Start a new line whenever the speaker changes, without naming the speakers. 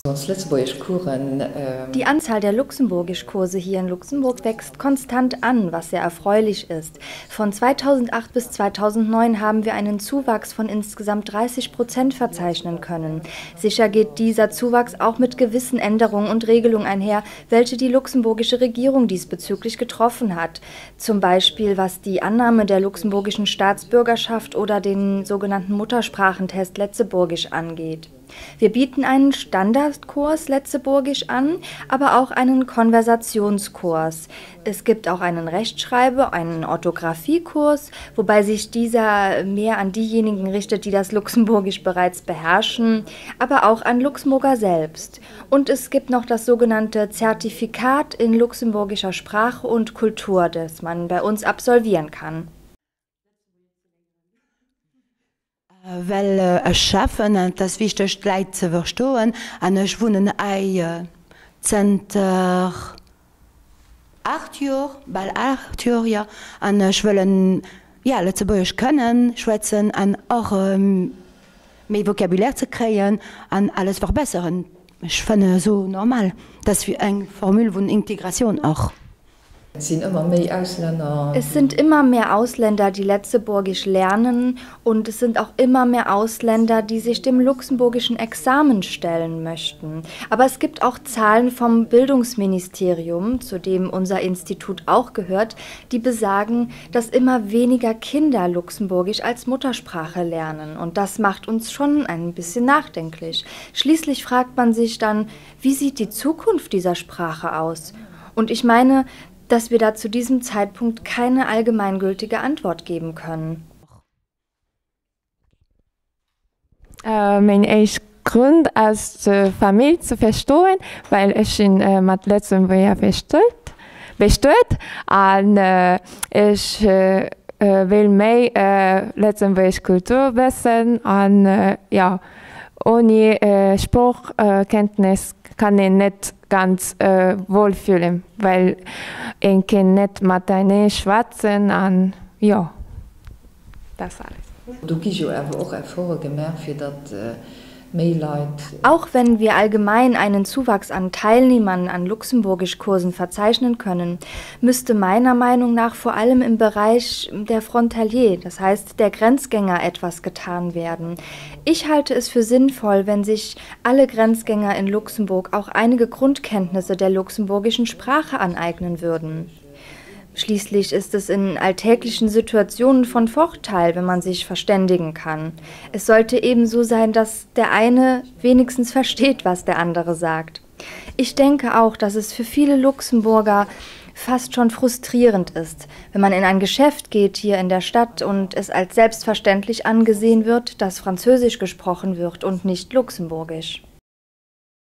Die Anzahl der Luxemburgisch-Kurse hier in Luxemburg wächst konstant an, was sehr erfreulich ist. Von 2008 bis 2009 haben wir einen Zuwachs von insgesamt 30% verzeichnen können. Sicher geht dieser Zuwachs auch mit gewissen Änderungen und Regelungen einher, welche die luxemburgische Regierung diesbezüglich getroffen hat. Zum Beispiel was die Annahme der luxemburgischen Staatsbürgerschaft oder den sogenannten Muttersprachentest Letzeburgisch angeht. Wir bieten einen Standardkurs Letzeburgisch an, aber auch einen Konversationskurs. Es gibt auch einen Rechtschreibe-, einen Orthographiekurs, wobei sich dieser mehr an diejenigen richtet, die das Luxemburgisch bereits beherrschen, aber auch an Luxemburger selbst. Und es gibt noch das sogenannte Zertifikat in luxemburgischer Sprache und Kultur, das man bei uns absolvieren kann.
Well ech schaffen das wichtig Leiit ze verstoen an ech wohnen Zter 8 Joer ball 8 Joer ja an schwëllen ja Letzeburgich kënnen schwätzen an och méi Vokabulär ze kreien an alles verbesseren. Ich fënne so normal, dats wie eng Formül vun Integration auch.
Es sind immer mehr Ausländer, die Letzeburgisch lernen, und es sind auch immer mehr Ausländer, die sich dem luxemburgischen Examen stellen möchten. Aber es gibt auch Zahlen vom Bildungsministerium, zu dem unser Institut auch gehört, die besagen, dass immer weniger Kinder Luxemburgisch als Muttersprache lernen. Und das macht uns schon ein bisschen nachdenklich. Schließlich fragt man sich dann, wie sieht die Zukunft dieser Sprache aus? Und ich meine, dass wir da zu diesem Zeitpunkt keine allgemeingültige Antwort geben können.
Mein erster Grund als Familie zu verstehen, weil ich in mit Luxemburg bestellt und ich will mehr Luxemburgische Kultur wissen und ja, ohne Sprachkenntnis kann ich nicht ganz wohlfühlen, weil ich kann nicht Matanisch schwatzen und ja, das alles.
Du hast ja auch Erfahrungen gemacht, für das mehr Leute.
Auch wenn wir allgemein einen Zuwachs an Teilnehmern an Luxemburgisch-Kursen verzeichnen können, müsste meiner Meinung nach vor allem im Bereich der Frontalier, das heißt der Grenzgänger, etwas getan werden. Ich halte es für sinnvoll, wenn sich alle Grenzgänger in Luxemburg auch einige Grundkenntnisse der luxemburgischen Sprache aneignen würden. Schließlich ist es in alltäglichen Situationen von Vorteil, wenn man sich verständigen kann. Es sollte ebenso sein, dass der eine wenigstens versteht, was der andere sagt. Ich denke auch, dass es für viele Luxemburger fast schon frustrierend ist, wenn man in ein Geschäft geht hier in der Stadt und es als selbstverständlich angesehen wird, dass Französisch gesprochen wird und nicht Luxemburgisch.